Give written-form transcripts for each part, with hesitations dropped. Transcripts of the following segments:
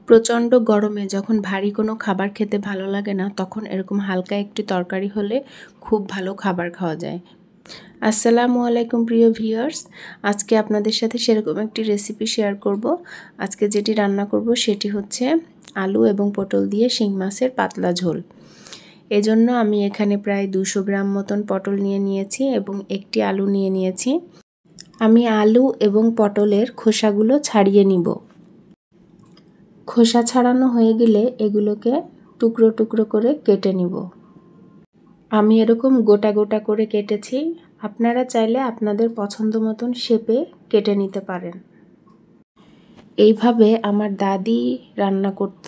প্রচণ্ড গরমে যখন ভারী কোনো খাবার খেতে ভালো লাগে না, তখন এরকম হালকা একটি তরকারি হলে খুব ভালো খাবার খাওয়া যায়। আসসালামু আলাইকুম প্রিয় ভিউয়ার্স, আজকে আপনাদের সাথে সেরকম একটি রেসিপি শেয়ার করব। আজকে যেটি রান্না করব সেটি হচ্ছে আলু এবং পটল দিয়ে শিং মাছের পাতলা ঝোল। এজন্য আমি এখানে প্রায় 200 গ্রাম মতন পটল নিয়েছি এবং একটি আলু নিয়েছি। আমি আলু এবং পটলের খোসাগুলো ছাড়িয়ে নিব। খোসা ছাড়ানো হয়ে গেলে এগুলোকে টুকরো টুকরো করে কেটে নিব। আমি এরকম গোটা গোটা করে কেটেছি। আপনারা চাইলে আপনাদের পছন্দ মতন শেপে কেটে নিতে পারেন। এইভাবে আমার দাদি রান্না করত।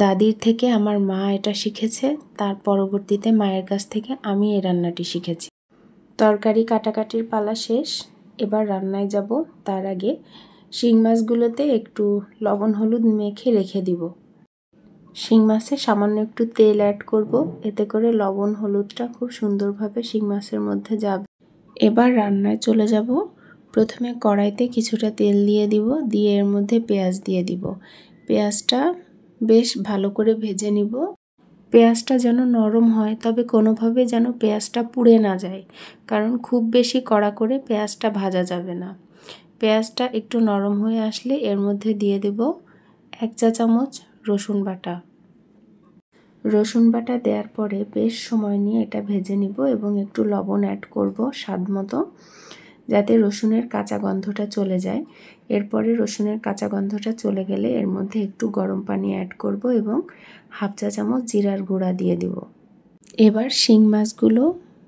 দাদির থেকে আমার মা এটা শিখেছে, তার পরবর্তীতে মায়ের কাছ থেকে আমি এই রান্নাটি শিখেছি। তরকারি কাটাকাটির পালা শেষ, এবার রান্নায় যাব। তার আগে শিং মাছগুলোতে একটু লবণ হলুদ মেখে রেখে দিব। শিং মাছে সামান্য একটু তেল অ্যাড করব, এতে করে লবণ হলুদটা খুব সুন্দরভাবে শিং মাছের মধ্যে যাবে। এবার রান্নায় চলে যাব। প্রথমে কড়াইতে কিছুটা তেল দিয়ে দিব, দিয়ে এর মধ্যে পেঁয়াজ দিয়ে দিব। পেঁয়াজটা বেশ ভালো করে ভেজে নিব। পেঁয়াজটা যেন নরম হয়, তবে কোনোভাবে যেন পেঁয়াজটা পুড়ে না যায়, কারণ খুব বেশি কড়া করে পেঁয়াজটা ভাজা যাবে না। পেঁয়াজটা একটু নরম হয়ে আসলে এর মধ্যে দিয়ে দেব 1 চা চামচ রসুন বাটা। রসুন বাটা দেওয়ার পরে বেশ সময় নিয়ে এটা ভেজে নিব এবং একটু লবণ অ্যাড করব স্বাদ মতো, যাতে রসুনের কাঁচা গন্ধটা চলে যায়। এরপরে রসুনের কাঁচা গন্ধটা চলে গেলে এর মধ্যে একটু গরম পানি অ্যাড করব এবং 1/2 চা চামচ জিরার গুঁড়া দিয়ে দেব। এবার শিং মাছগুলো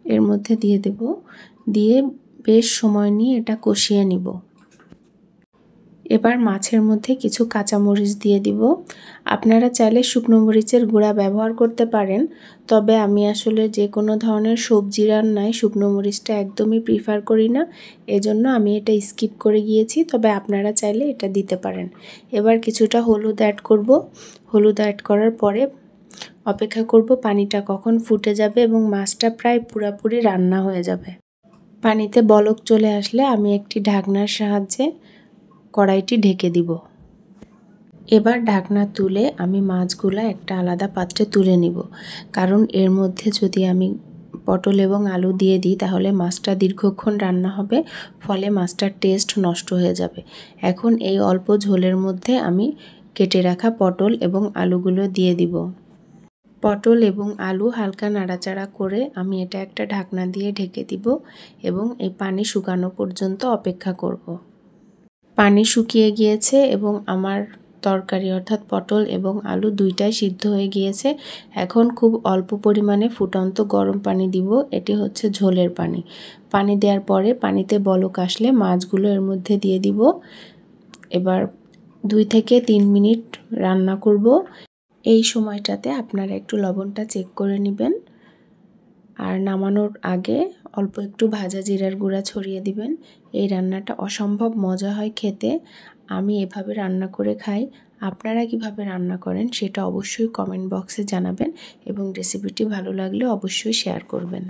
এর মধ্যে দিয়ে দেব, দিয়ে বেশ সময় নিয়ে এটা কষিয়ে নিব। এবার মাছের মধ্যে কিছু কাঁচামরিচ দিয়ে দিব। আপনারা চাইলে শুকনো মরিচের গুঁড়া ব্যবহার করতে পারেন, তবে আমি আসলে যে কোনো ধরনের সবজি রান্নায় শুকনো মরিচটা একদমই প্রিফার করি না, এজন্য আমি এটা স্কিপ করে গিয়েছি, তবে আপনারা চাইলে এটা দিতে পারেন। এবার কিছুটা হলুদ অ্যাড করব। হলুদ অ্যাড করার পরে অপেক্ষা করব পানিটা কখন ফুটে যাবে এবং মাছটা প্রায় পুরোপুরি রান্না হয়ে যাবে। পানিতে বলক চলে আসলে আমি একটি ঢাকনার সাহায্যে কড়াইটি ঢেকে দিব। এবার ঢাকনা তুলে আমি মাছগুলো একটা আলাদা পাত্রে তুলে নিব, কারণ এর মধ্যে যদি আমি পটল এবং আলু দিয়ে দিই তাহলে মাছটা দীর্ঘক্ষণ রান্না হবে, ফলে মাছটার টেস্ট নষ্ট হয়ে যাবে। এখন এই অল্প ঝোলের মধ্যে আমি কেটে রাখা পটল এবং আলুগুলো দিয়ে দিব। পটল এবং আলু হালকা নাড়াচাড়া করে আমি এটা একটা ঢাকনা দিয়ে ঢেকে দিব এবং এই পানি শুকানো পর্যন্ত অপেক্ষা করব। পানি শুকিয়ে গিয়েছে এবং আমার তরকারি অর্থাৎ পটল এবং আলু দুইটাই সিদ্ধ হয়ে গিয়েছে। এখন খুব অল্প পরিমাণে ফুটন্ত গরম পানি দিব, এটি হচ্ছে ঝোলের পানি। পানি দেওয়ার পরে পানিতে বলক আসলে মাছগুলো এর মধ্যে দিয়ে দিব। এবার 2 থেকে 3 মিনিট রান্না করব। এই সময়টাতে আপনারা একটু লবণটা চেক করে নেবেন, আর নামানোর আগে অল্প একটু ভাজা জিরার গুঁড়া ছড়িয়ে দিবেন। এই রান্নাটা অসম্ভব মজা হয় খেতে। আমি এভাবে রান্না করে খাই। আপনারা কিভাবে রান্না করেন সেটা অবশ্যই কমেন্ট বক্সে জানাবেন এবং রেসিপিটি ভালো লাগলে অবশ্যই শেয়ার করবেন।